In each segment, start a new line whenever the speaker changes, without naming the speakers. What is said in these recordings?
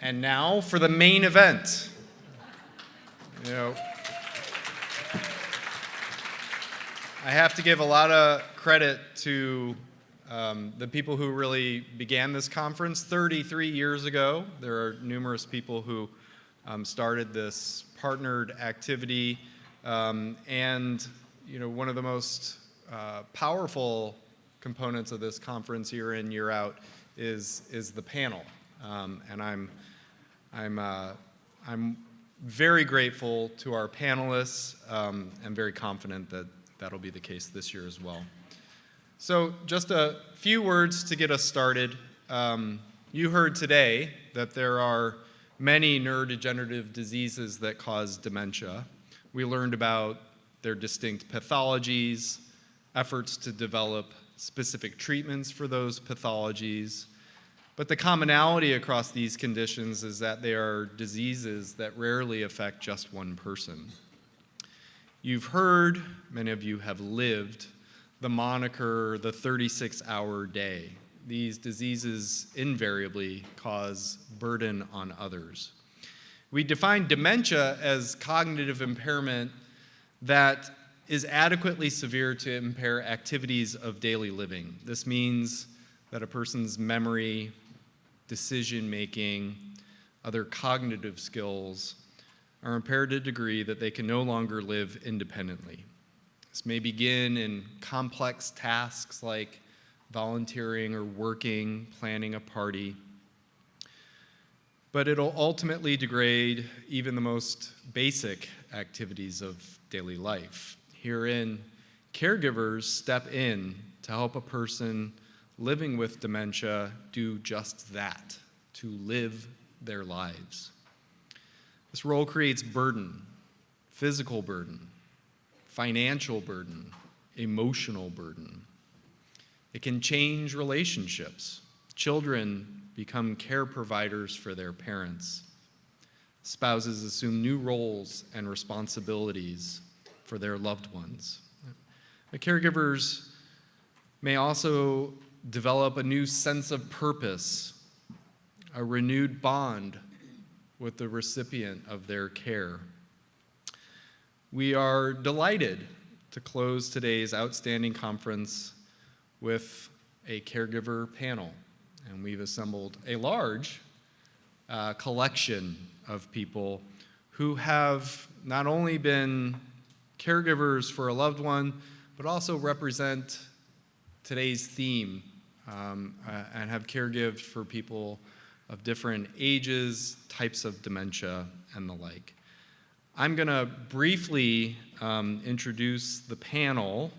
And now for the main event. You know, I have to give a lot of credit to the people who really began this conference 33 years ago. There are numerous people who started this partnered activity, and you know, one of the most powerful components of this conference year in, year out is the panel, and I'm very grateful to our panelists. I'm very confident that that'll be the case this year as well. So just a few words to get us started. You heard today that there are many neurodegenerative diseases that cause dementia. We learned about their distinct pathologies, efforts to develop specific treatments for those pathologies. But the commonality across these conditions is that they are diseases that rarely affect just one person. You've heard, many of you have lived, the moniker, the 36-hour day. These diseases invariably cause burden on others. We define dementia as cognitive impairment that is adequately severe to impair activities of daily living. This means that a person's memory, decision-making, other cognitive skills are impaired to a degree that they can no longer live independently. This may begin in complex tasks like volunteering or working, planning a party, but it'll ultimately degrade even the most basic activities of daily life. Herein, caregivers step in to help a person living with dementia do just that, to live their lives. This role creates burden, physical burden, financial burden, emotional burden. It can change relationships. Children become care providers for their parents. Spouses assume new roles and responsibilities for their loved ones. The caregivers may also develop a new sense of purpose, a renewed bond with the recipient of their care. We are delighted to close today's outstanding conference with a caregiver panel, and we've assembled a large collection of people who have not only been caregivers for a loved one, but also represent today's theme and have caregived for people of different ages, types of dementia, and the like. I'm going to briefly introduce the panel,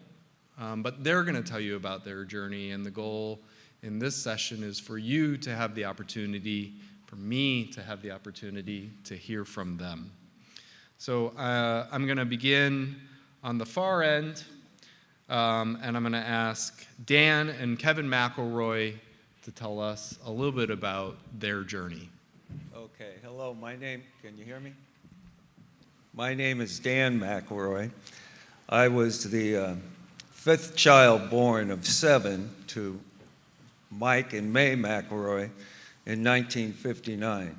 but they're going to tell you about their journey, and the goal in this session is for you to have the opportunity, for me to have the opportunity to hear from them. So I'm going to begin on the far end, and I'm going to ask Dan and Kevin McElroy to tell us a little bit about their journey.
Okay, hello, can you hear me? My name is Dan McElroy. I was the fifth child born of 7 to Mike and May McElroy in 1959.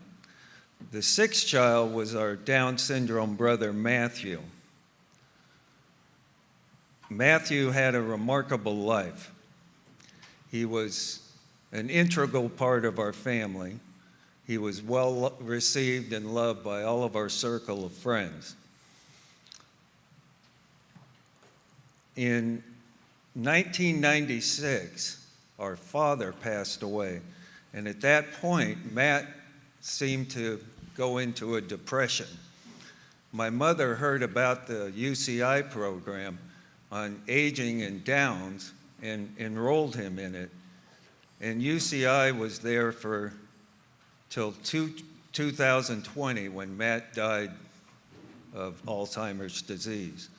The sixth child was our Down syndrome brother, Matthew. Matthew had a remarkable life. He was an integral part of our family. He was well received and loved by all of our circle of friends. In 1996, our father passed away, and at that point, Matt seemed to go into a depression. My mother heard about the UCI program on aging and Downs and enrolled him in it. And UCI was there till 2020 when Matt died of Alzheimer's disease.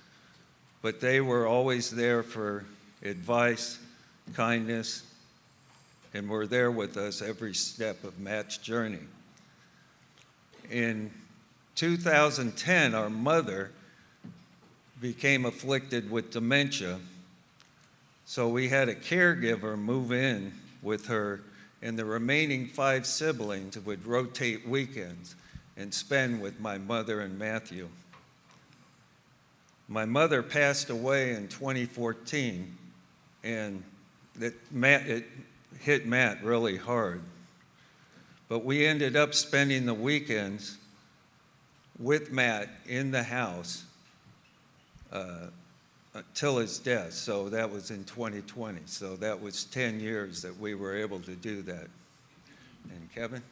But they were always there for advice, kindness, and were there with us every step of Matt's journey. In 2010, our mother became afflicted with dementia, so we had a caregiver move in with her and the remaining 5 siblings would rotate weekends and spend with my mother and Matthew. My mother passed away in 2014, and it hit Matt really hard. But we ended up spending the weekends with Matt in the house until his death. So that was in 2020. So that was 10 years that we were able to do that. And Kevin?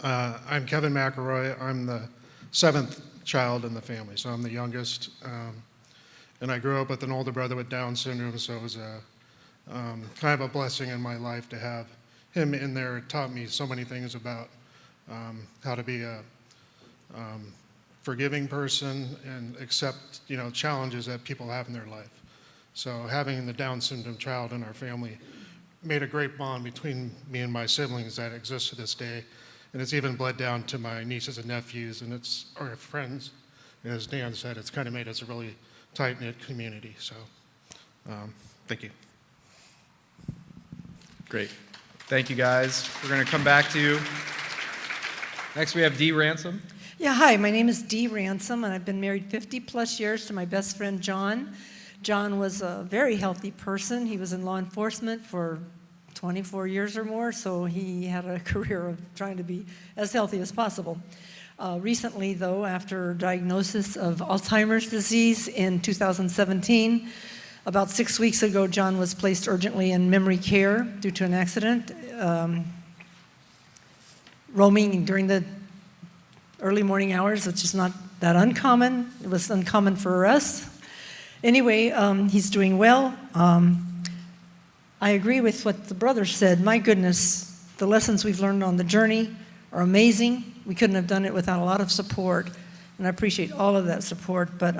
I'm Kevin McElroy. I'm the 7th child in the family, so I'm the youngest. And I grew up with an older brother with Down syndrome, so it was kind of a blessing in my life to have him in there. It taught me so many things about how to be a forgiving person and accept, challenges that people have in their life. So having the Down syndrome child in our family made a great bond between me and my siblings that exists to this day. And it's even bled down to my nieces and nephews and our friends. And as Dan said, it's kind of made us a really tight-knit community. So thank you.
Great. Thank you, guys. We're going to come back to you. Next, we have Dee Ransom.
Yeah, hi, my name is Dee Ransom, and I've been married 50-plus years to my best friend, John. John was a very healthy person. He was in law enforcement for 24 years or more, so he had a career of trying to be as healthy as possible. Recently, though, after diagnosis of Alzheimer's disease in 2017, about 6 weeks ago, John was placed urgently in memory care due to an accident, roaming during the early morning hours, which is not that uncommon. It was uncommon for us. Anyway, he's doing well. I agree with what the brother said. My goodness, the lessons we've learned on the journey are amazing. We couldn't have done it without a lot of support, and I appreciate all of that support. But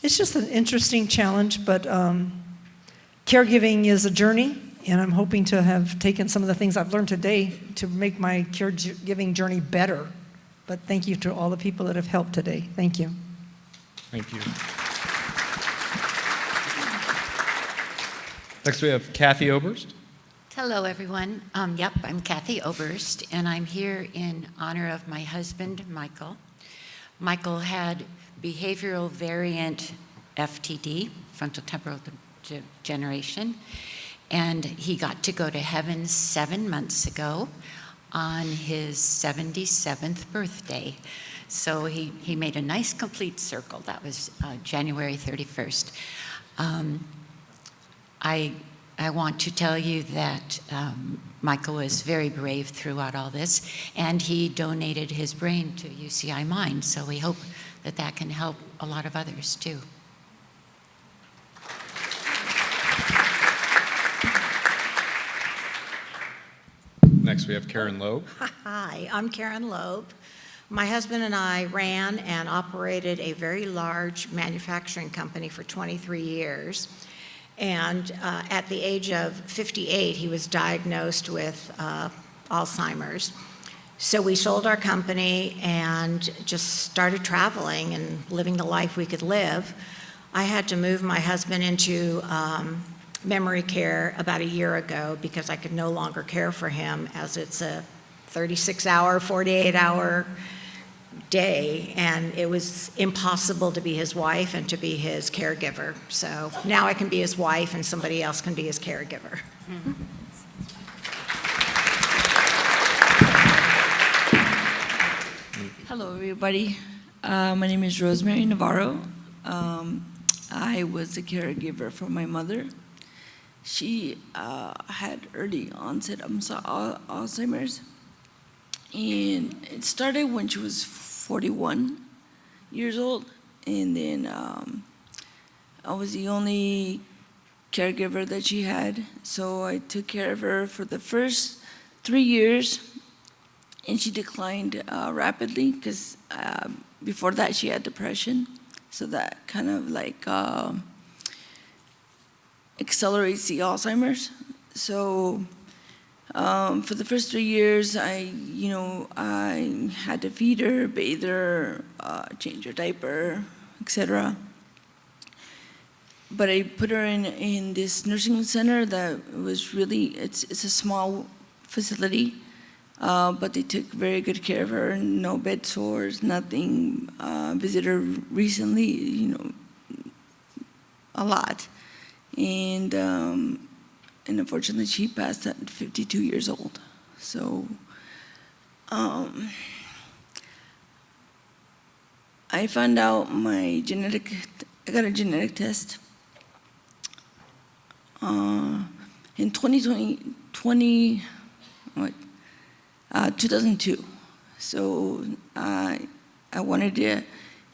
it's just an interesting challenge, but caregiving is a journey, and I'm hoping to have taken some of the things I've learned today to make my caregiving journey better. But thank you to all the people that have helped today. Thank you.
Thank you. Next, we have Kathy Oberst.
Hello, everyone. Yep, I'm Kathy Oberst, and I'm here in honor of my husband, Michael. Michael had behavioral variant FTD, frontotemporal degeneration, and he got to go to heaven 7 months ago on his 77th birthday. So he made a nice complete circle. That was January 31st. I want to tell you that Michael was very brave throughout all this, and he donated his brain to UCI Mind, so we hope that that can help a lot of others too.
Next, we have Karen Loeb.
Hi, I'm Karen Loeb. My husband and I ran and operated a very large manufacturing company for 23 years. And at the age of 58, he was diagnosed with Alzheimer's. So we sold our company and just started traveling and living the life we could live. I had to move my husband into memory care about a year ago because I could no longer care for him, as it's a 36-hour, 48-hour day, and it was impossible to be his wife and to be his caregiver. So now I can be his wife and somebody else can be his caregiver. Mm-hmm.
Hello, everybody. My name is Rosemary Navarro. I was a caregiver for my mother. She had early onset Alzheimer's, and it started when she was 41 years old, and then I was the only caregiver that she had, so I took care of her for the first 3 years, and she declined rapidly because before that she had depression, so that kind of like accelerates the Alzheimer's. So for the first 3 years, I had to feed her, bathe her, change her diaper, etc. but I put her in this nursing center that was really, it's a small facility, but they took very good care of her, no bed sores, nothing. Visited her recently, a lot. And unfortunately, she passed at 52 years old. So I found out I got a genetic test in 2002. So I wanted to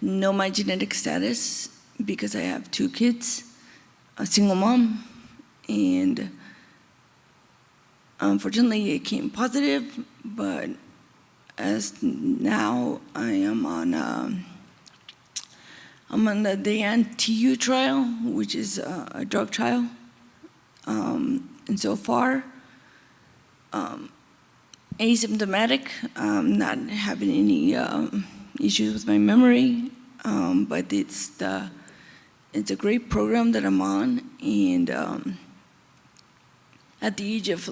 know my genetic status because I have 2 kids, a single mom, and unfortunately it came positive, but as now I'm on the Diane TU trial, which is a drug trial, and so far asymptomatic, not having any issues with my memory, but it's a great program that I'm on, and at the age of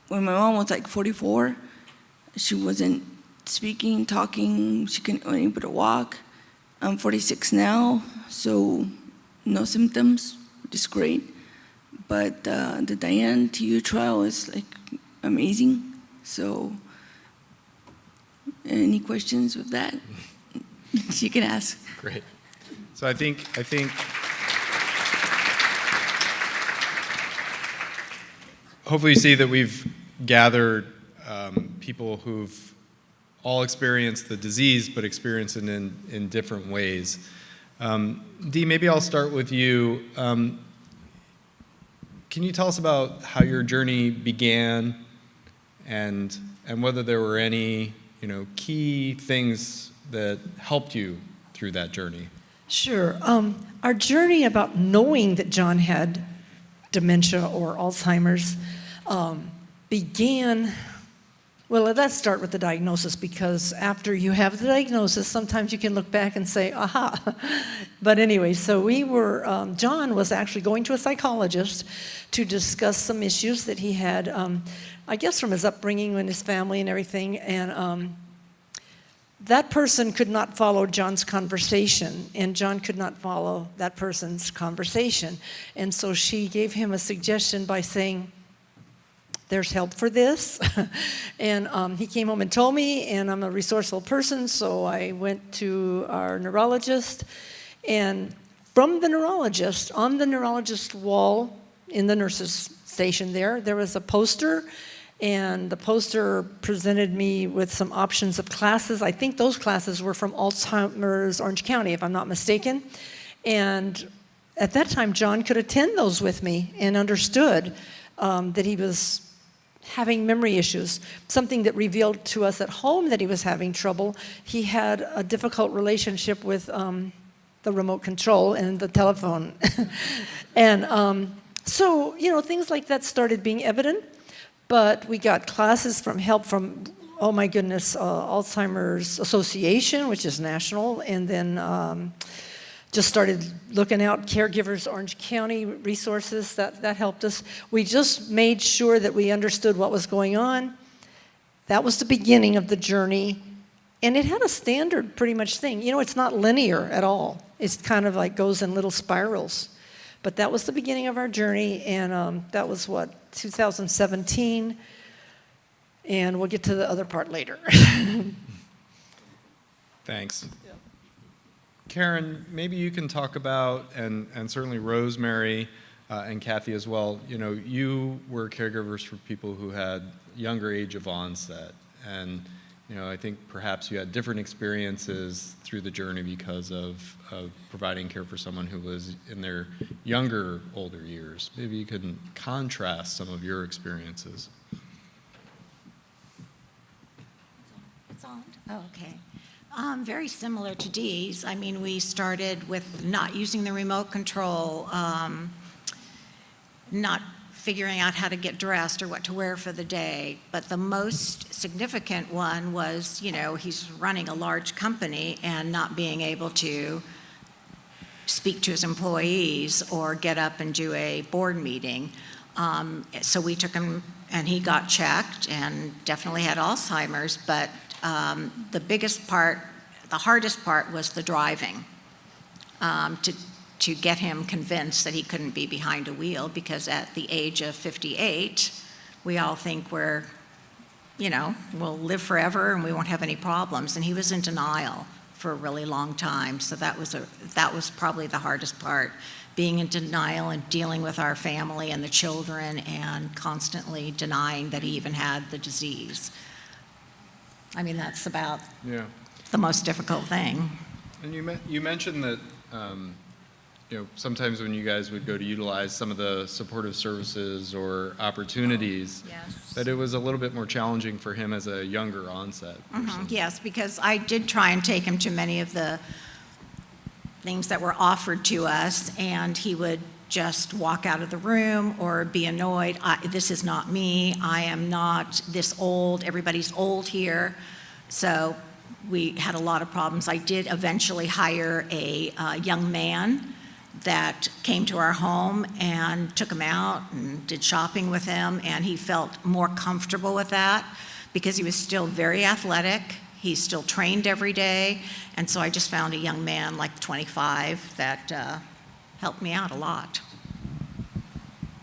when my mom was 44, she wasn't speaking, talking, she couldn't able to walk. I'm 46 now, so no symptoms, which is great. But the Diane TU trial is amazing. So, any questions with that? You can ask.
Great. So I think hopefully you see that we've gathered people who've all experienced the disease, but experience it in different ways. Dee, maybe I'll start with you. Can you tell us about how your journey began, and whether there were any key things that helped you through that journey?
Sure. Our journey about knowing that John had dementia or Alzheimer's began. Well, let's start with the diagnosis, because after you have the diagnosis, sometimes you can look back and say, aha. But anyway, so John was actually going to a psychologist to discuss some issues that he had, I guess from his upbringing and his family and everything. And that person could not follow John's conversation, and John could not follow that person's conversation. And so she gave him a suggestion by saying, there's help for this. And he came home and told me, and I'm a resourceful person, so I went to our neurologist. And from the neurologist, on the neurologist wall in the nurse's station there was a poster, and the poster presented me with some options of classes. I think those classes were from Alzheimer's Orange County, if I'm not mistaken. And at that time, John could attend those with me and understood that he was having memory issues, something that revealed to us at home that he was having trouble. He had a difficult relationship with the remote control and the telephone. And so, things like that started being evident, but we got classes help from, oh my goodness, Alzheimer's Association, which is national, and then just started looking out Caregivers Orange County resources. That helped us. We just made sure that we understood what was going on. That was the beginning of the journey. And it had a standard pretty much thing. It's not linear at all. It's kind of goes in little spirals. But that was the beginning of our journey, and that was 2017. And we'll get to the other part later.
Thanks. Karen, maybe you can talk about, and certainly Rosemary and Kathy as well, you were caregivers for people who had younger age of onset, and I think perhaps you had different experiences through the journey because of providing care for someone who was in their older years. Maybe you can contrast some of your experiences.
It's on. Oh, okay. Very similar to Dee's. I mean, we started with not using the remote control, not figuring out how to get dressed or what to wear for the day. But the most significant one was, he's running a large company and not being able to speak to his employees or get up and do a board meeting. So we took him, and he got checked and definitely had Alzheimer's, but the biggest part, the hardest part was the driving, to get him convinced that he couldn't be behind a wheel, because at the age of 58, we all think we'll live forever and we won't have any problems, and he was in denial for a really long time. So that was probably the hardest part, being in denial and dealing with our family and the children and constantly denying that he even had the disease. I mean, that's about the most difficult thing.
And you mentioned that sometimes when you guys would go to utilize some of the supportive services or opportunities,
Yes.
that it was a little bit more challenging for him as a younger onset person.
Yes, because I did try and take him to many of the things that were offered to us, and he would just walk out of the room or be annoyed. This is not me. I am not this old. Everybody's old here. So we had a lot of problems. I did eventually hire a young man that came to our home and took him out and did shopping with him, and he felt more comfortable with that because he was still very athletic. He still trained every day, and so I just found a young man like 25 that helped me out a lot.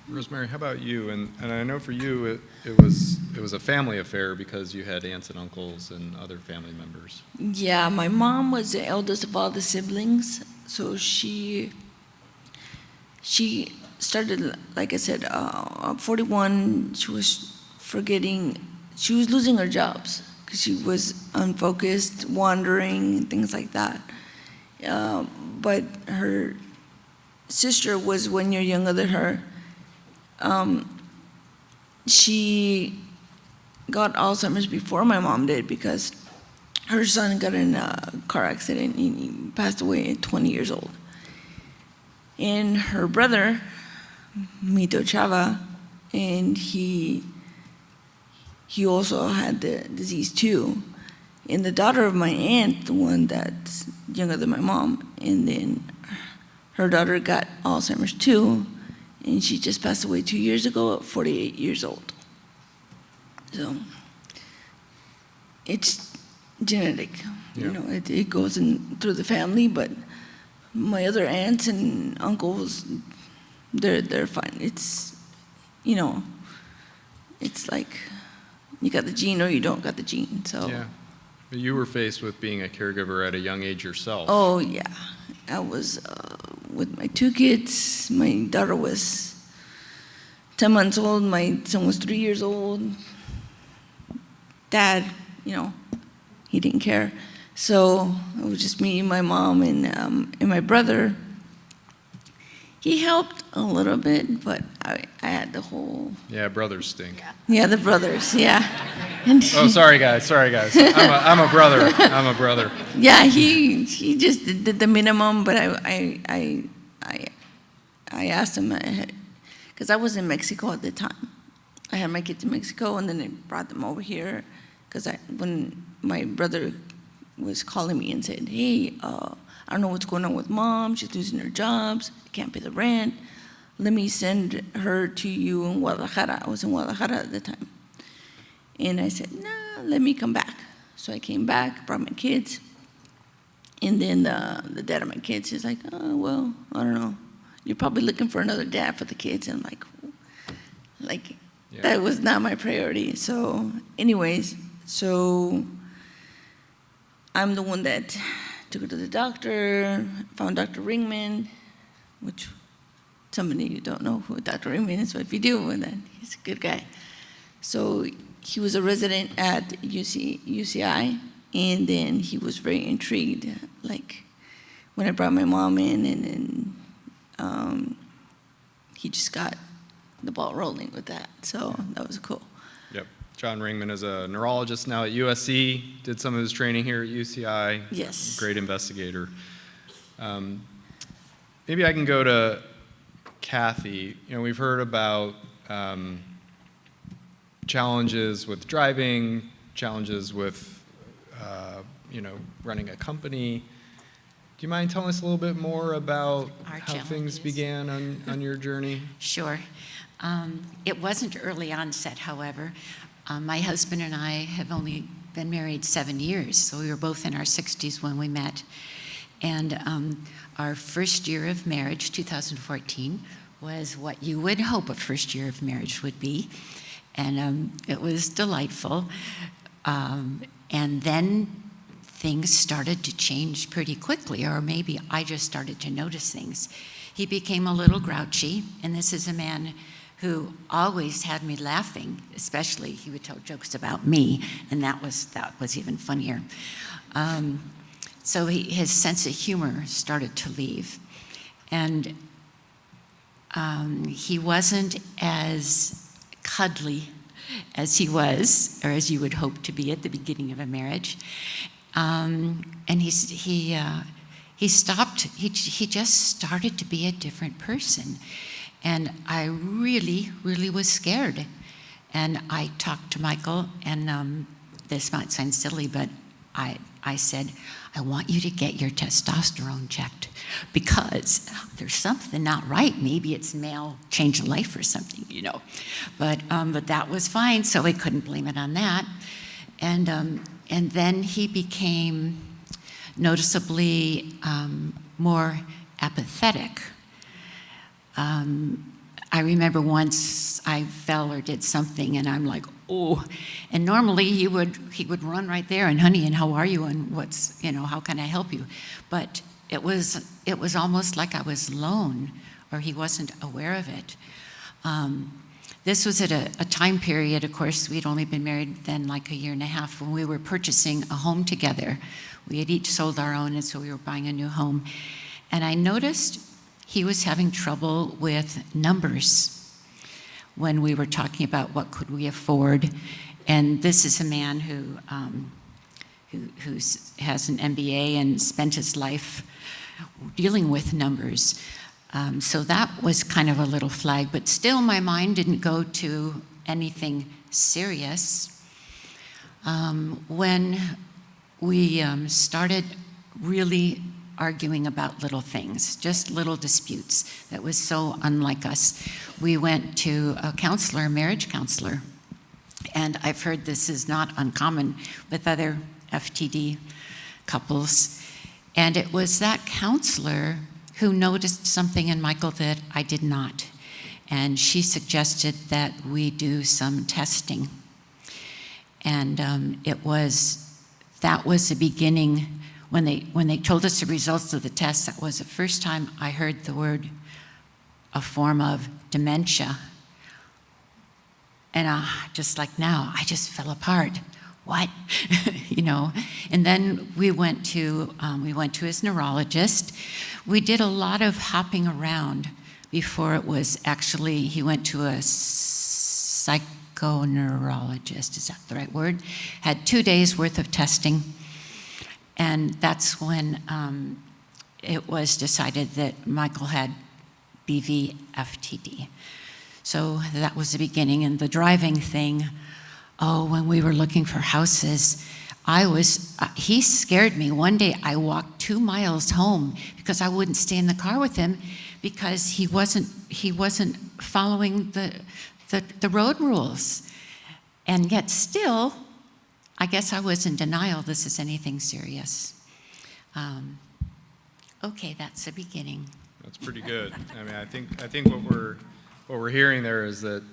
Rosemary, how about you? And I know for you it was a family affair because you had aunts and uncles and other family members.
Yeah, my mom was the eldest of all the siblings, so she started, like I said, at 41, she was losing her jobs because she was unfocused, wandering, and things like that. But her sister was 1 year younger than her. She got Alzheimer's before my mom did because her son got in a car accident and he passed away at 20 years old. And her brother, Mito Chava, and he also had the disease too. And the daughter of my aunt, the one that's younger than my mom, and then her daughter got Alzheimer's too, and she just passed away 2 years ago at 48 years old. So it's genetic, it goes in through the family, but my other aunts and uncles, they're fine. It's like you got the gene or you don't got the gene. So
Yeah. But you were faced with being a caregiver at a young age yourself.
Oh yeah, I was with my 2 kids. My daughter was 10 months old. My son was 3 years old. Dad, he didn't care. So it was just me, my mom, and my brother. He helped a little bit, but I had the whole.
Yeah, brothers stink.
Yeah, the brothers. Yeah. And
Oh, sorry guys. I'm a brother.
Yeah, he just did the minimum, but I asked him, because I was in Mexico at the time. I had my kids in Mexico, and then I brought them over here, because when my brother was calling me and said, hey, I don't know what's going on with mom, she's losing her jobs, I can't pay the rent, let me send her to you in Guadalajara. I was in Guadalajara at the time. And I said, nah, let me come back. So I came back, brought my kids, and then the dad of my kids is like, oh, well, I don't know. You're probably looking for another dad for the kids. And I'm like
Yeah.
that was not my priority. So anyways, so I'm the one that took her to the doctor, found Dr. Ringman, which some of you don't know who Dr. Ringman is, but if you do, then he's a good guy. So he was a resident at UCI, and then he was very intrigued, like when I brought my mom in, and then he just got the ball rolling with that. So that was cool.
Yep. John Ringman is a neurologist now at USC, did some of his training here at UCI.
Yes.
Great investigator. Maybe I can go to Kathy. We've heard about challenges with driving, challenges with, running a company. you mind telling us a little bit more about
Our
how things
challenges.
began on your journey?
Sure. It wasn't early onset, however. My husband and I have only been married 7 years, so we were both in our 60s when we met. And our first year of marriage, 2014, was what you would hope a first year of marriage would be. And it was delightful. And then things started to change pretty quickly, or maybe I just started to notice things. He became a little grouchy, and this is a man who always had me laughing, especially he would tell jokes about me, and that was even funnier. So his sense of humor started to leave. And he wasn't as cuddly as he was, or as you would hope to be at the beginning of a marriage. And he just started to be a different person. And I really, really was scared. And I talked to Michael, and this might sound silly, but I said, I want you to get your testosterone checked because there's something not right. Maybe it's male change of life or something, you know. But that was fine, so we couldn't blame it on that. And then he became noticeably more apathetic. I remember once I fell or did something, and I'm like, oh. And normally he would run right there, and honey, and how are you, and how can I help you? But it was almost like I was alone, or he wasn't aware of it. This was at a time period, of course, we'd only been married then like a year and a half, when we were purchasing a home together. We had each sold our own, and so we were buying a new home. And I noticed he was having trouble with numbers when we were talking about what could we afford. And this is a man who has an MBA and spent his life dealing with numbers. So that was kind of a little flag, but still my mind didn't go to anything serious. When we started really arguing about little things, just little disputes that was so unlike us, we went to a counselor, a marriage counselor. And I've heard this is not uncommon with other FTD couples. And it was that counselor who noticed something in Michael that I did not. And she suggested that we do some testing. And that was the beginning. When they told us the results of the test, that was the first time I heard the word, a form of dementia. And just like now, I just fell apart. What? And then we went to his neurologist. We did a lot of hopping around before it was actually, he went to a psychoneurologist, is that the right word? Had 2 days worth of testing. And that's when it was decided that Michael had BV-FTD. So that was the beginning. And the driving thing, when we were looking for houses, he scared me. One day I walked 2 miles home because I wouldn't stay in the car with him because he wasn't following the road rules. And yet still, I guess I was in denial this is anything serious. Okay, that's the beginning.
That's pretty good. I mean, I think what we're hearing there is that,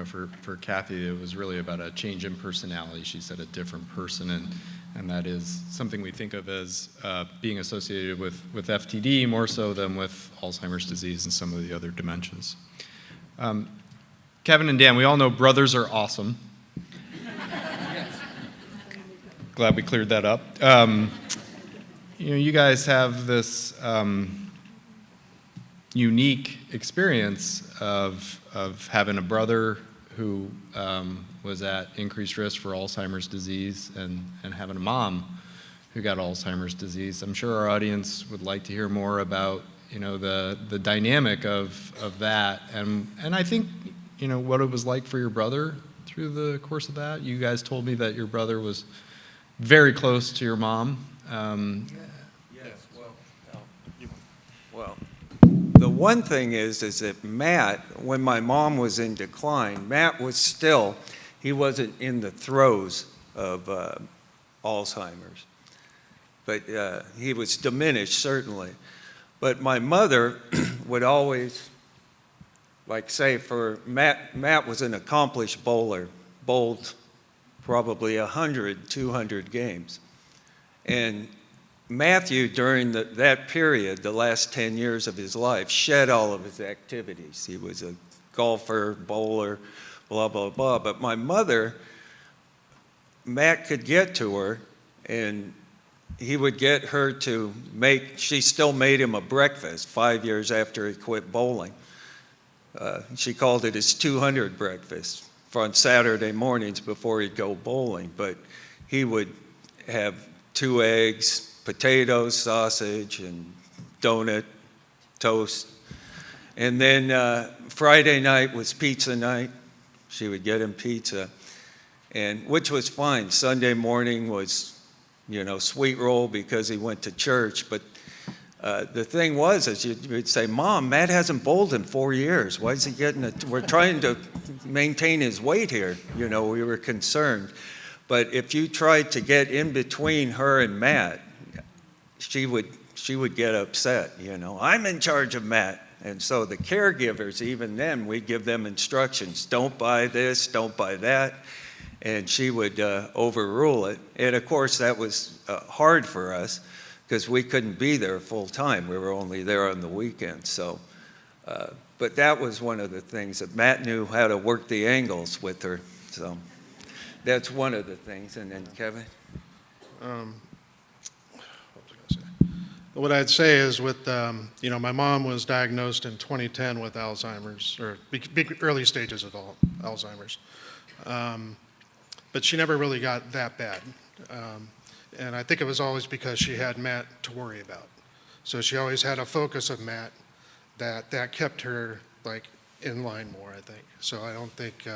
for Kathy, it was really about a change in personality. She said a different person, and that is something we think of as being associated with FTD more so than with Alzheimer's disease and some of the other dementias. Kevin and Dan, we all know brothers are awesome. Glad we cleared that up. You guys have this unique experience of having a brother who was at increased risk for Alzheimer's disease and having a mom who got Alzheimer's disease. I'm sure our audience would like to hear more about the dynamic of that, and I think what it was like for your brother through the course of that. You guys told me that your brother was very close to your mom.
Yes, well, one thing is that Matt, when my mom was in decline, Matt was still, he wasn't in the throes of Alzheimer's, but he was diminished, certainly. But my mother would always, like say for Matt was an accomplished bowler, bowled probably 100, 200 games. And Matthew, during that period, the last 10 years of his life, shed all of his activities. He was a golfer, bowler, blah, blah, blah. But my mother, Matt could get to her, and he would get her to she still made him a breakfast 5 years after he quit bowling. She called it his 200 breakfast on Saturday mornings before he'd go bowling. But he would have 2 eggs, potatoes, sausage, and donut, toast. And then Friday night was pizza night. She would get him pizza, and which was fine. Sunday morning was, sweet roll because he went to church. But the thing was, is you'd say, Mom, Matt hasn't bowled in 4 years. Why is he getting we're trying to maintain his weight here. We were concerned. But if you tried to get in between her and Matt, she would get upset, I'm in charge of Matt. And so the caregivers, even then, we'd give them instructions. Don't buy this, don't buy that. And she would overrule it. And of course, that was hard for us because we couldn't be there full time. We were only there on the weekends. So, but that was one of the things that Matt knew how to work the angles with her. So that's one of the things. And then Kevin?
What I'd say is with, my mom was diagnosed in 2010 with Alzheimer's, or big early stages of Alzheimer's. But she never really got that bad. And I think it was always because she had Matt to worry about. So she always had a focus of Matt that kept her in line more, I think. So I don't think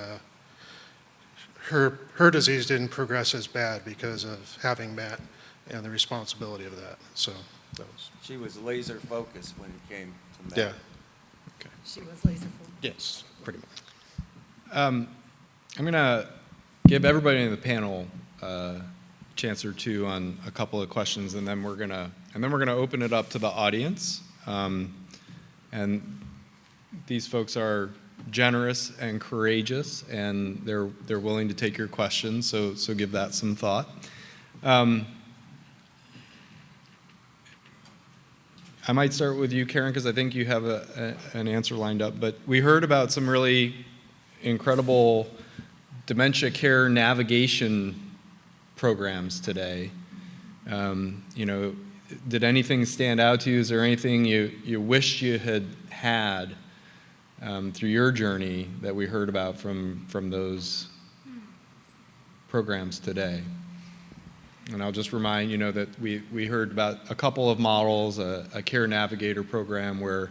her disease didn't progress as bad because of having Matt and the responsibility of that. So
she was laser focused when it came to Matt.
Yeah.
Okay. She was laser focused.
Yes, pretty much.
I'm going to give everybody in the panel a chance or two on a couple of questions, and then we're going to open it up to the audience. And these folks are generous and courageous, and they're willing to take your questions. So give that some thought. I might start with you, Karen, because I think you have an answer lined up. But we heard about some really incredible dementia care navigation programs today. Did anything stand out to you? Is there anything you wish you had through your journey that we heard about from those programs today? And I'll just remind that we heard about a couple of models, a care navigator program where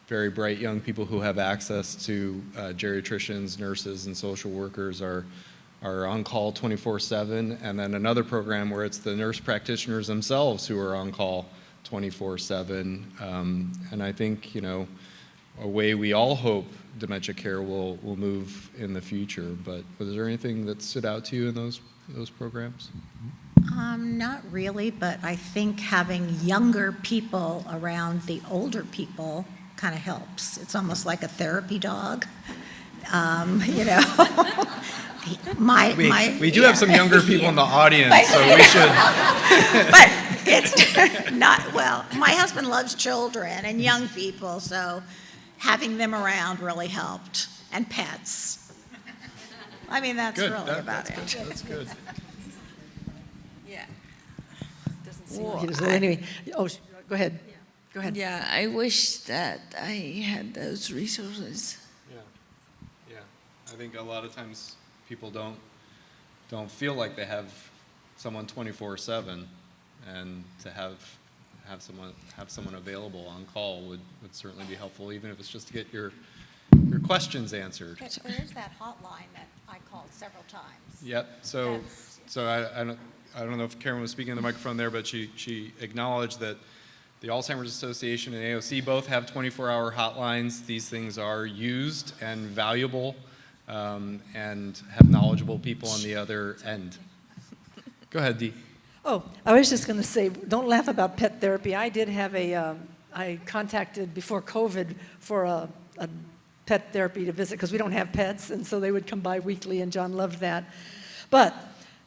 very bright young people who have access to geriatricians, nurses, and social workers are on call 24/7, and then another program where it's the nurse practitioners themselves who are on call 24/7. And I think, a way we all hope dementia care will move in the future. But was there anything that stood out to you in those programs?
Not really, but I think having younger people around the older people kind of helps. It's almost like a therapy dog. We
do have some younger people in the audience, so we should.
But it's not, my husband loves children and young people, so having them around really helped, and pets. That's
Good.
really about it.
That's good.
Yeah.
Anyway, go ahead. Go ahead.
Yeah, I wish that I had those resources.
Yeah. I think a lot of times people don't feel like they have someone 24/7, and to have someone available on call would certainly be helpful, even if it's just to get your questions answered.
There's that hotline that I called several times.
Yep. So I don't know if Karen was speaking in the microphone there, but she acknowledged that The Alzheimer's Association and AOC both have 24-hour hotlines. These things are used and valuable, and have knowledgeable people on the other end. Go ahead, Dee.
Oh, I was just going to say, don't laugh about pet therapy. I did have I contacted before COVID for a pet therapy to visit because we don't have pets, and so they would come by weekly, and John loved that. But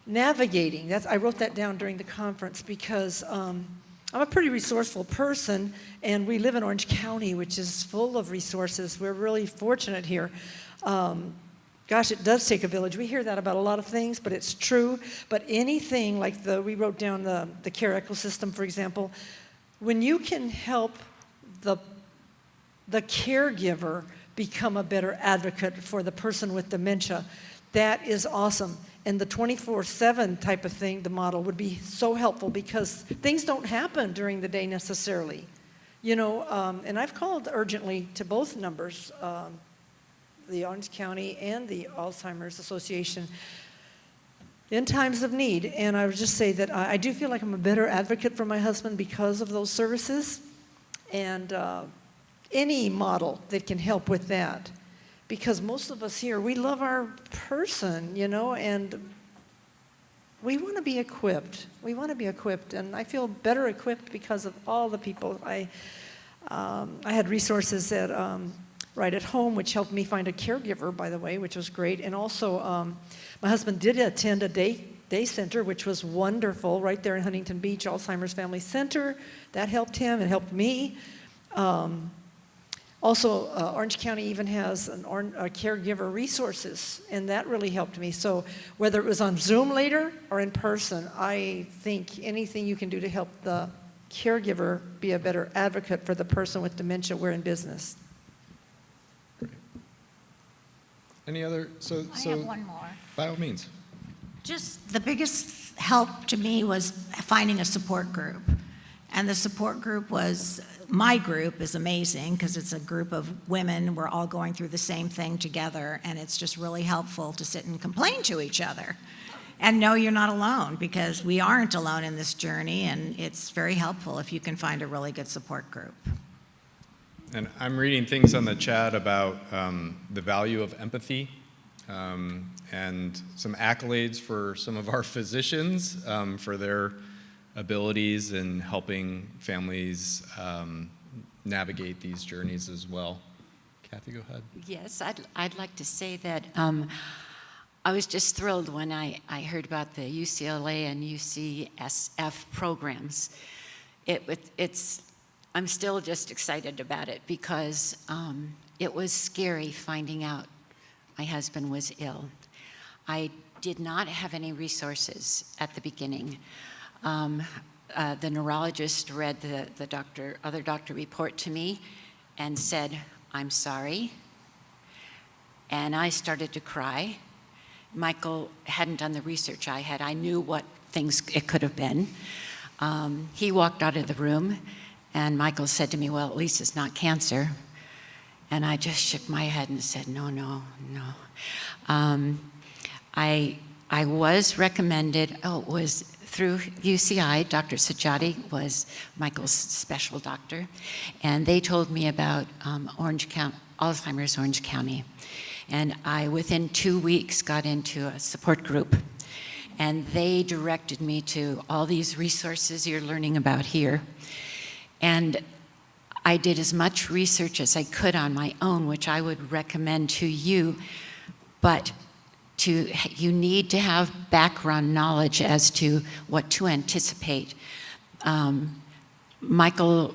navigating, I wrote that down during the conference because I'm a pretty resourceful person, and we live in Orange County, which is full of resources. We're really fortunate here. Gosh, it does take a village. We hear that about a lot of things, but it's true. But anything like we wrote down the care ecosystem, for example, when you can help the caregiver become a better advocate for the person with dementia, that is awesome. And the 24/7 type of thing, the model, would be so helpful because things don't happen during the day necessarily. You know, and I've called urgently to both numbers, the Orange County and the Alzheimer's Association, in times of need. And I would just say that I do feel like I'm a better advocate for my husband because of those services, and any model that can help with that. Because most of us here, we love our person, you know, and we want to be equipped. We want to be equipped, and I feel better equipped because of all the people. I had resources at Right at Home, which helped me find a caregiver, by the way, which was great. And also, my husband did attend a day center, which was wonderful, right there in Huntington Beach, Alzheimer's Family Center. That helped him. It helped me. Also, Orange County even has a caregiver resources, and that really helped me. So whether it was on Zoom later or in person, I think anything you can do to help the caregiver be a better advocate for the person with dementia, we're in business.
Any other?
I have one more.
By all means.
Just the biggest help to me was finding a support group. And the support group my group is amazing because it's a group of women. We're all going through the same thing together, and it's just really helpful to sit and complain to each other and know you're not alone, because we aren't alone in this journey, and it's very helpful if you can find a really good support group.
And I'm reading things on the chat about the value of empathy, and some accolades for some of our physicians for their abilities in helping families navigate these journeys as well. Kathy, go ahead.
Yes, I'd like to say that I was just thrilled when I heard about the UCLA and UCSF programs. I'm still just excited about it because it was scary finding out my husband was ill. I did not have any resources at the beginning. The neurologist read the other doctor report to me and said, "I'm sorry." And I started to cry. Michael hadn't done the research I had. I knew what things it could have been. He walked out of the room, and Michael said to me, "Well, at least it's not cancer." And I just shook my head and said, no. I was recommended, it was through UCI, Dr. Sajati was Michael's special doctor, and they told me about Alzheimer's Orange County. And I, within 2 weeks, got into a support group, and they directed me to all these resources you're learning about here. And I did as much research as I could on my own, which I would recommend to you, but you need to have background knowledge as to what to anticipate. Michael's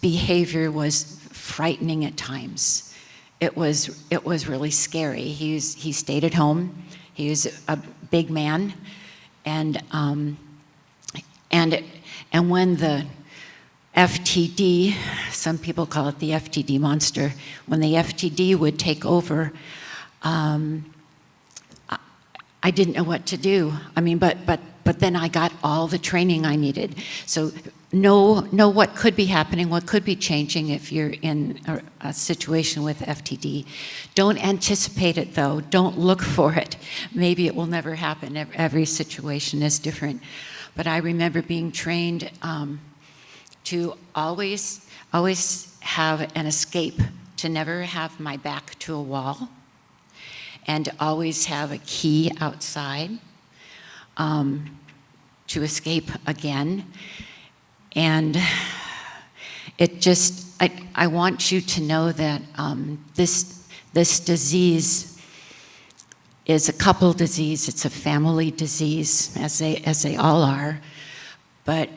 behavior was frightening at times. It was really scary. He stayed at home. He was a big man, and when the FTD, some people call it the FTD monster, when the FTD would take over, I didn't know what to do. I mean, but then I got all the training I needed. So know what could be happening, what could be changing if you're in a situation with FTD. Don't anticipate it though. Don't look for it. Maybe it will never happen. Every situation is different. But I remember being trained to always have an escape, to never have my back to a wall, and always have a key outside to escape again. And it just, I want you to know that this disease is a couple disease. It's a family disease, as they all are. But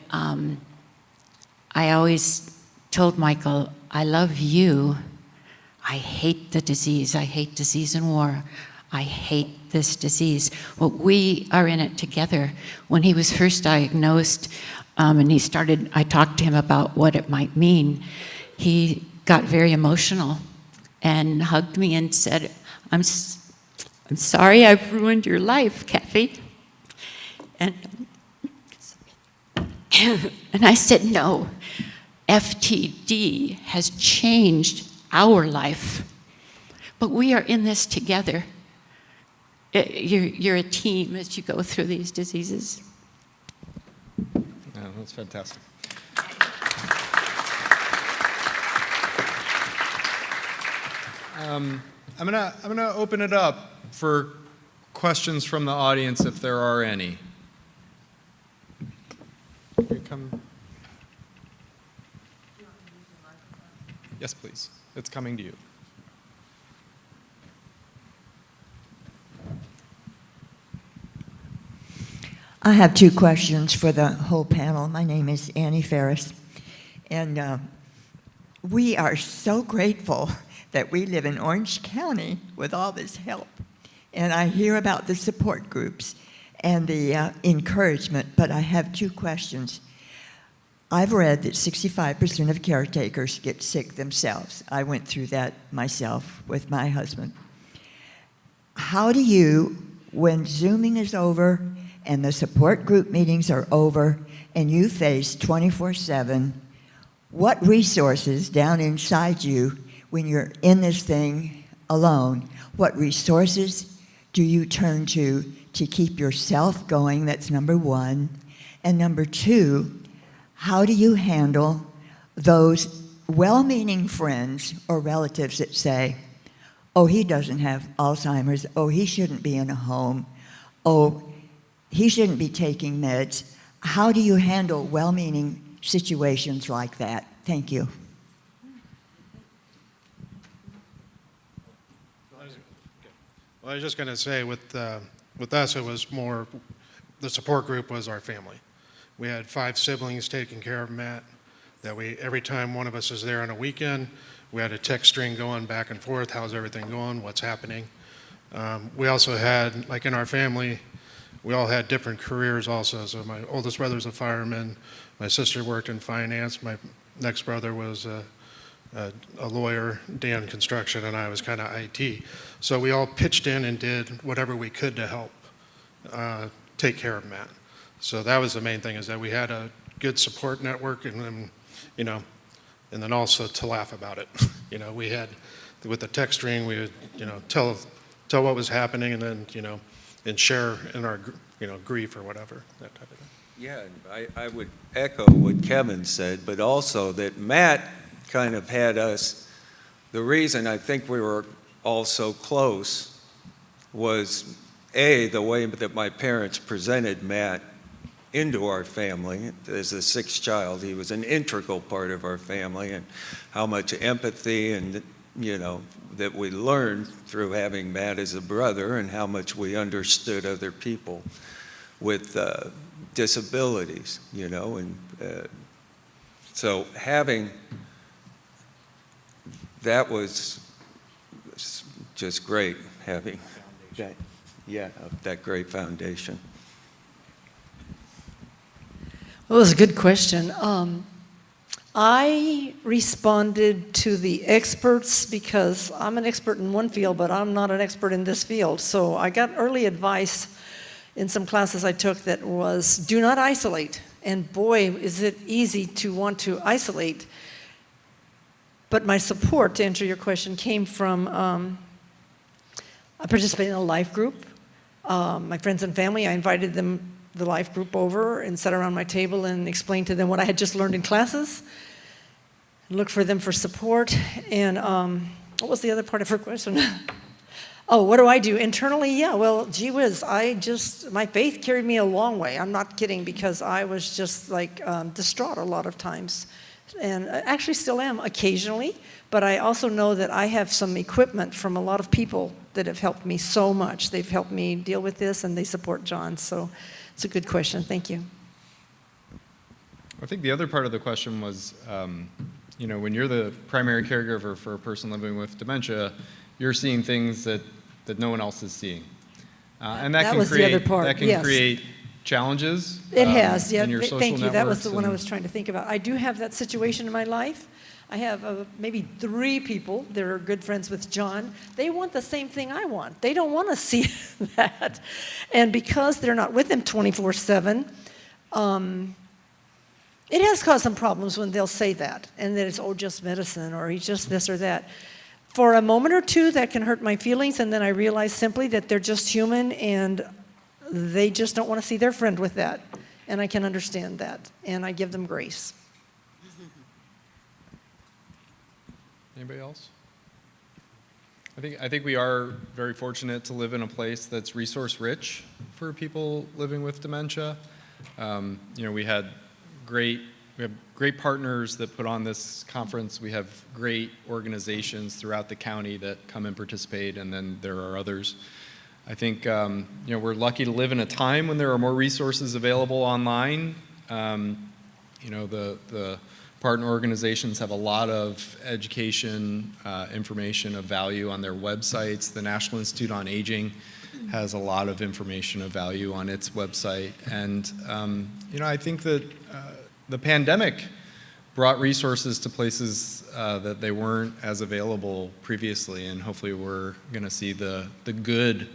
I always told Michael, I love you. I hate the disease. I hate disease and war. I hate this disease. Well, we are in it together. When he was first diagnosed, and I talked to him about what it might mean, he got very emotional and hugged me and said, I'm sorry I've ruined your life, Kathy. And I said, no, FTD has changed our life, but we are in this together. You're a team as you go through these diseases.
Yeah, that's fantastic. I'm gonna open it up for questions from the audience if there are any. You come. Yes, please. It's coming to you.
I have two questions for the whole panel. My name is Annie Ferris, and we are so grateful that we live in Orange County with all this help. And I hear about the support groups and the encouragement, but I have two questions. I've read that 65% of caretakers get sick themselves. I went through that myself with my husband. How do you, when Zooming is over and the support group meetings are over and you face 24/7, what resources down inside you when you're in this thing alone, what resources do you turn to keep yourself going? That's number one. And number two, how do you handle those well-meaning friends or relatives that say, oh, he doesn't have Alzheimer's, oh, he shouldn't be in a home, oh, he shouldn't be taking meds? How do you handle well-meaning situations like that? Thank you.
Well, I was just going to say with us, it was more, the support group was our family. We had 5 siblings taking care of Matt, that every time one of us is there on a weekend, we had a text string going back and forth, how's everything going, what's happening. We also had, like in our family, we all had different careers also. So my oldest brother's a fireman, my sister worked in finance, my next brother was a lawyer, Dan construction, and I was kind of IT. So we all pitched in and did whatever we could to help take care of Matt. So that was the main thing, is that we had a good support network, and then, and then also to laugh about it. We had, with the text string, we would, tell what was happening, and then, and share in our, grief or whatever, that type of thing.
Yeah, I would echo what Kevin said, but also that Matt kind of had us, the reason I think we were all so close was, A, the way that my parents presented Matt into our family. As the 6th child, he was an integral part of our family, and how much empathy and, that we learned through having Matt as a brother, and how much we understood other people with disabilities, and so having, that was just great, having that, that great foundation.
Well, it was a good question. I responded to the experts because I'm an expert in one field, but I'm not an expert in this field. So I got early advice in some classes I took that was, do not isolate. And boy, is it easy to want to isolate. But my support, to answer your question, came from, I participated in a life group. My friends and family, I invited them the life group over and sat around my table and explained to them what I had just learned in classes, looked for them for support. And what was the other part of her question? Oh, what do I do internally? Yeah, well, gee whiz, my faith carried me a long way. I'm not kidding, because I was just like distraught a lot of times. And I actually still am occasionally, but I also know that I have some equipment from a lot of people that have helped me so much. They've helped me deal with this, and they support John. So it's a good question. Thank you.
I think the other part of the question was, when you're the primary caregiver for a person living with dementia, you're seeing things that no one else is seeing. And that can
was
create,
the other part,
that can
yes.
create challenges.
It has, yeah.
In your social
Thank you. That was the
networks
one I
and-
was trying to think about. I do have that situation in my life. I have maybe 3 people that are good friends with John. They want the same thing I want. They don't want to see that. And because they're not with him 24/7, it has caused some problems when they'll say that, and that it's, just medicine, or he's just this or that. For a moment or two, that can hurt my feelings, and then I realize simply that they're just human, and they just don't want to see their friend with that. And I can understand that, and I give them grace.
Anybody else? I think we are very fortunate to live in a place that's resource rich for people living with dementia. We have great partners that put on this conference. We have great organizations throughout the county that come and participate, and then there are others. I think we're lucky to live in a time when there are more resources available online. The partner organizations have a lot of education, information of value on their websites. The National Institute on Aging has a lot of information of value on its website. And, I think that the pandemic brought resources to places that they weren't as available previously, and hopefully we're going to see the good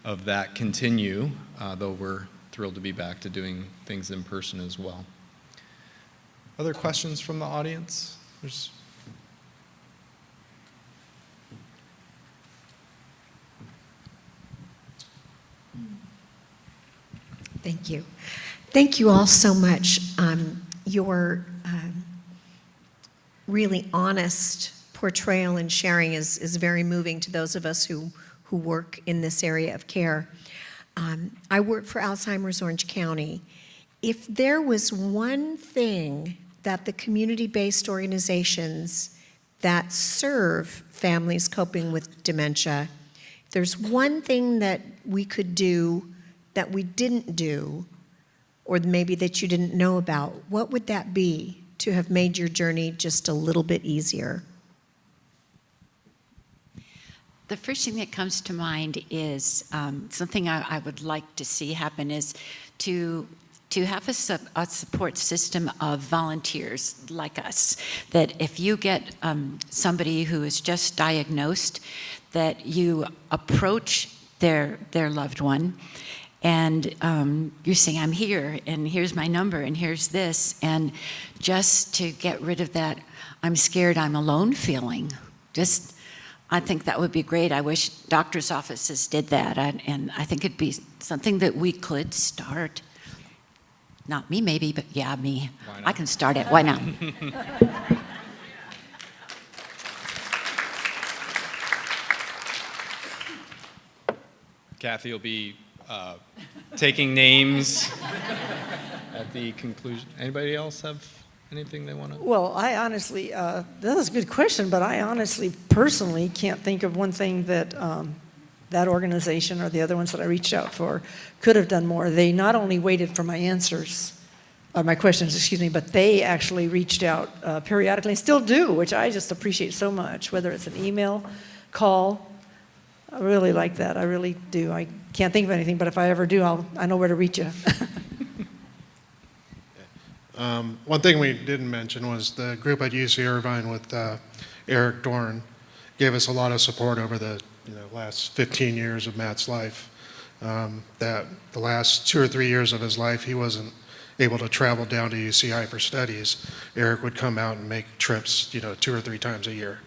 of that continue, though we're thrilled to be back to doing things in person as well. Other questions from the audience?
Thank you. Thank you all so much. Your really honest portrayal and sharing is very moving to those of us who work in this area of care. I work for Alzheimer's Orange County. If there was one thing that the community-based organizations that serve families coping with dementia, if there's one thing that we could do that we didn't do, or maybe that you didn't know about, what would that be to have made your journey just a little bit easier?
The first thing that comes to mind is something I would like to see happen is to have a support system of volunteers like us, that if you get somebody who is just diagnosed, that you approach their loved one and you say, I'm here, and here's my number, and here's this, and just to get rid of that I'm scared, I'm alone feeling. I think that would be great. I wish doctors' offices did that, and I think it'd be something that we could start. Not me, maybe, but yeah, me. I can start it. Why not?
Kathy will be taking names at the conclusion. Anybody else have anything they want to?
Well, I honestly, this is a good question, but I honestly, personally, can't think of one thing that that organization or the other ones that I reached out for could have done more. They not only waited for my answers, or my questions, excuse me, but they actually reached out periodically and still do, which I just appreciate so much, whether it's an email, call. I really like that. I really do. I can't think of anything, but if I ever do, I know where to reach you.
One thing we didn't mention was the group at UC Irvine with Eric Dorn gave us a lot of support over the last 15 years of Matt's life. That the last 2 or 3 years of his life, he wasn't able to travel down to UCI for studies. Eric would come out and make trips 2 or 3 times a year.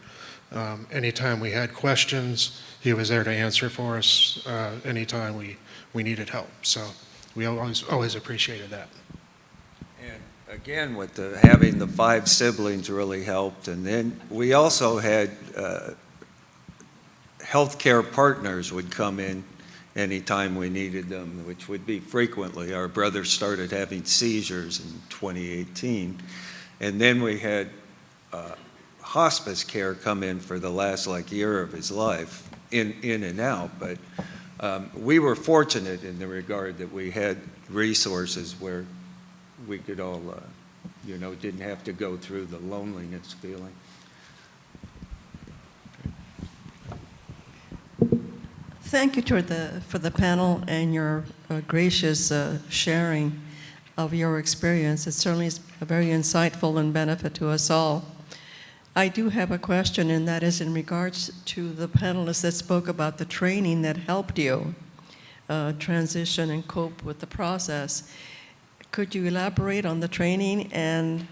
Anytime we had questions, he was there to answer for us anytime we needed help. So we always appreciated that.
And again, with having the 5 siblings really helped. And then we also had healthcare partners would come in anytime we needed them, which would be frequently. Our brother started having seizures in 2018. And then we had hospice care come in for the last year of his life, in and out. But we were fortunate in the regard that we had resources where we could all, didn't have to go through the loneliness feeling.
Thank you for the panel and your gracious sharing of your experience. It certainly is very insightful and benefit to us all. I do have a question, and that is in regards to the panelists that spoke about the training that helped you transition and cope with the process. Could you elaborate on the training and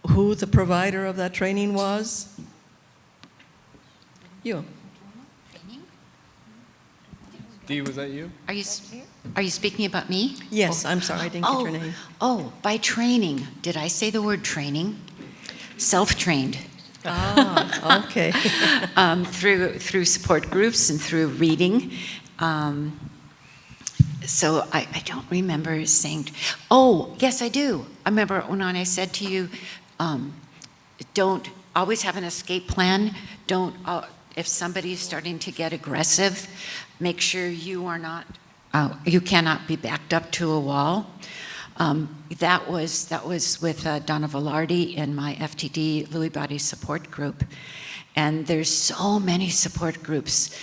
who the provider of that training was? You.
Dee, was that you?
Are you speaking about me?
Yes, I'm sorry, I didn't get your name.
Oh, by training. Did I say the word training? Self-trained.
Ah, okay.
Through support groups and through reading. So I don't remember saying, oh, yes, I do. I remember when I said to you, don't always have an escape plan. Don't, if somebody's starting to get aggressive, make sure you are not, you cannot be backed up to a wall. That was with Donna Velarde in my FTD Lewy Body support group. And there's so many support groups,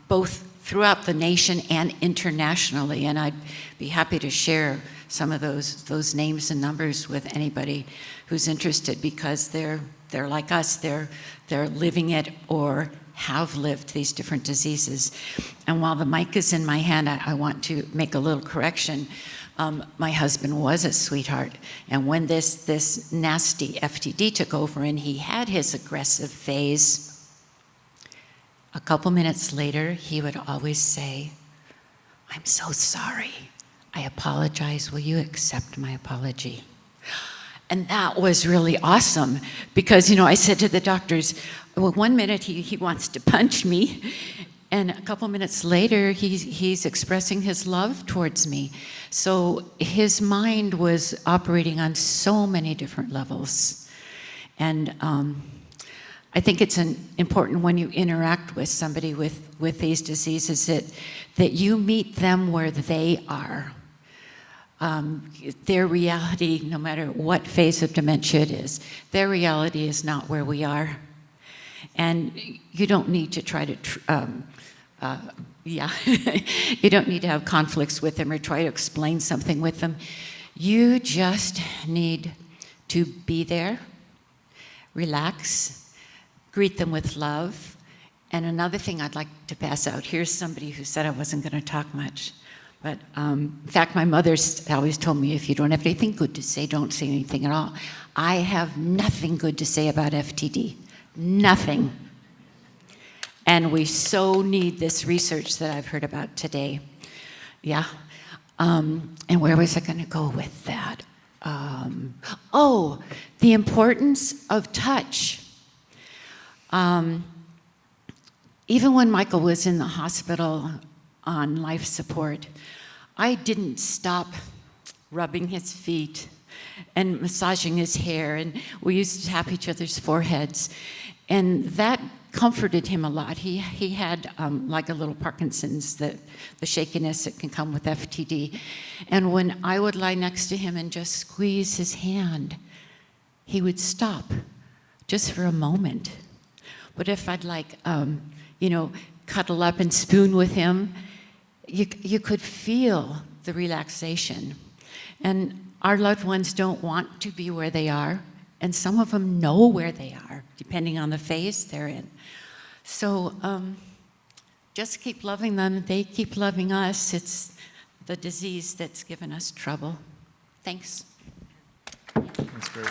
both throughout the nation and internationally. And I'd be happy to share some of those names and numbers with anybody who's interested, because they're like us. They're living it or have lived these different diseases. And while the mic is in my hand, I want to make a little correction. My husband was a sweetheart, and when this nasty FTD took over and he had his aggressive phase, a couple minutes later, he would always say, "I'm so sorry. I apologize. Will you accept my apology?" And that was really awesome, because, I said to the doctors, well, 1 minute he wants to punch me, and a couple minutes later, he's expressing his love towards me. So his mind was operating on so many different levels. And I think it's important when you interact with somebody with these diseases that you meet them where they are. Their reality, no matter what phase of dementia it is, their reality is not where we are. And you don't need to try to, you don't need to have conflicts with them or try to explain something with them. You just need to be there, relax, greet them with love. And another thing I'd like to pass out, here's somebody who said I wasn't going to talk much. But in fact, my mother always told me, if you don't have anything good to say, don't say anything at all. I have nothing good to say about FTD. Nothing. And we so need this research that I've heard about today. Yeah. And where was I going to go with that? The importance of touch. Even when Michael was in the hospital on life support, I didn't stop rubbing his feet and massaging his hair, and we used to tap each other's foreheads, and that comforted him a lot. He had like a little Parkinson's, the shakiness that can come with FTD, and when I would lie next to him and just squeeze his hand, he would stop just for a moment. But if I'd cuddle up and spoon with him, you could feel the relaxation. And our loved ones don't want to be where they are, and some of them know where they are, depending on the phase they're in. So just keep loving them. They keep loving us. It's the disease that's given us trouble. Thanks.
That's great.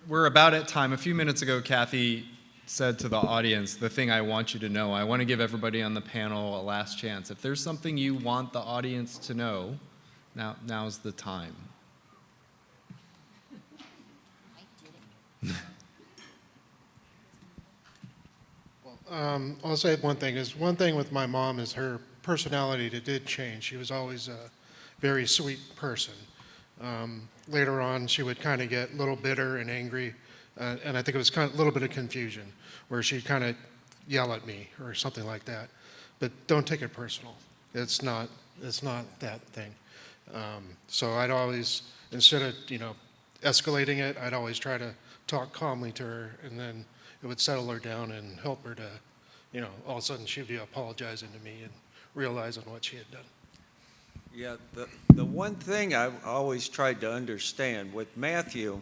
We're about at time. A few minutes ago, Kathy said to the audience, the thing I want you to know. I want to give everybody on the panel a last chance. If there's something you want the audience to know, now's the time.
I'll say one thing with my mom is her personality did change. She was always a very sweet person. Later on, she would kind of get a little bitter and angry, and I think it was kind of a little bit of confusion, where she'd kind of yell at me or something like that. But don't take it personal. It's not that thing. So I'd always, instead of escalating it, I'd always try to talk calmly to her, and then it would settle her down and help her to, all of a sudden she'd be apologizing to me and realizing what she had done.
Yeah, the one thing I always tried to understand with Matthew,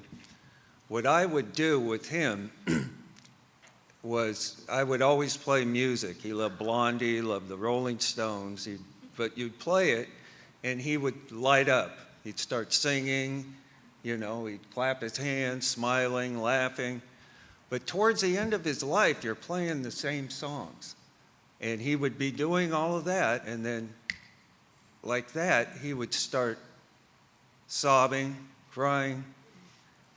what I would do with him was I would always play music. He loved Blondie, he loved the Rolling Stones, but you'd play it and he would light up. He'd start singing, he'd clap his hands, smiling, laughing. But towards the end of his life, you're playing the same songs. And he would be doing all of that, and then like that, he would start sobbing, crying.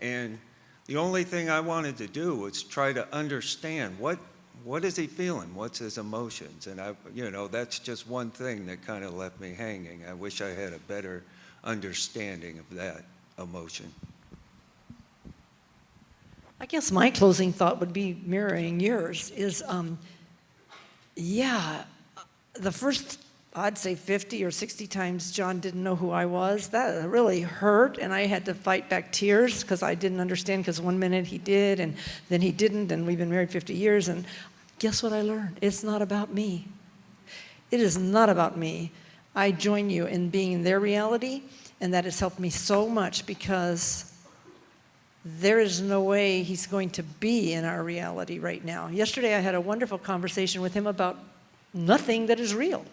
And the only thing I wanted to do was try to understand what is he feeling? What's his emotions? And that's just one thing that kind of left me hanging. I wish I had a better understanding of that emotion.
I guess my closing thought would be mirroring yours is, the first, I'd say 50 or 60 times John didn't know who I was, that really hurt, and I had to fight back tears because I didn't understand, because one minute he did and then he didn't, and we've been married 50 years, and guess what I learned? It's not about me. It is not about me. I join you in being in their reality, and that has helped me so much, because there is no way he's going to be in our reality right now. Yesterday I had a wonderful conversation with him about nothing that is real.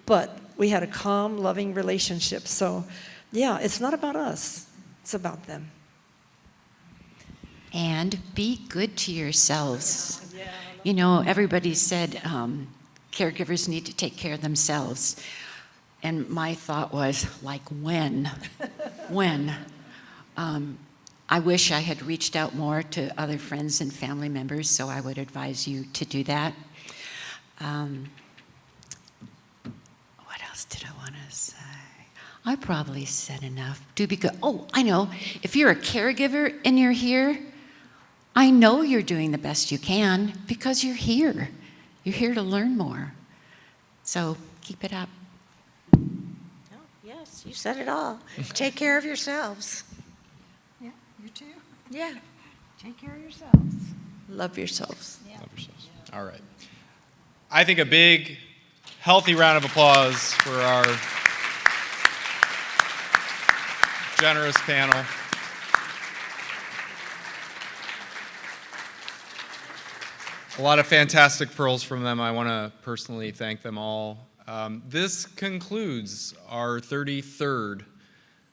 But we had a calm, loving relationship. So, yeah, it's not about us. It's about them.
And be good to yourselves. Everybody said caregivers need to take care of themselves. And my thought was, like, when? When? I wish I had reached out more to other friends and family members, so I would advise you to do that. What else did I want to say? I probably said enough. Do be good. Oh, I know. If you're a caregiver and you're here, I know you're doing the best you can, because you're here. You're here to learn more. So keep it up.
Oh, yes, you said it all. Take care of yourselves.
Yeah, you too.
Yeah.
Take care of yourselves.
Love yourselves.
Love yourselves. All right. I think a big, healthy round of applause for our generous panel. A lot of fantastic pearls from them. I want to personally thank them all. This concludes our 33rd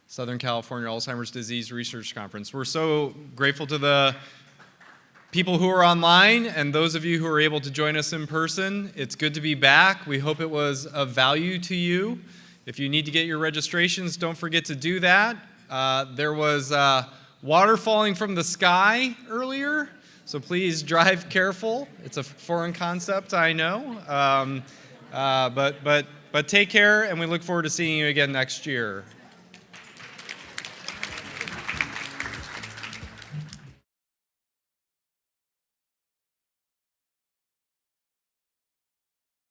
Southern California Alzheimer's Disease Research Conference. We're so grateful to the people who are online and those of you who are able to join us in person. It's good to be back. We hope it was of value to you. If you need to get your registrations, don't forget to do that. There was water falling from the sky earlier, so please drive careful. It's a foreign concept, I know. But take care, and we look forward to seeing you again next year.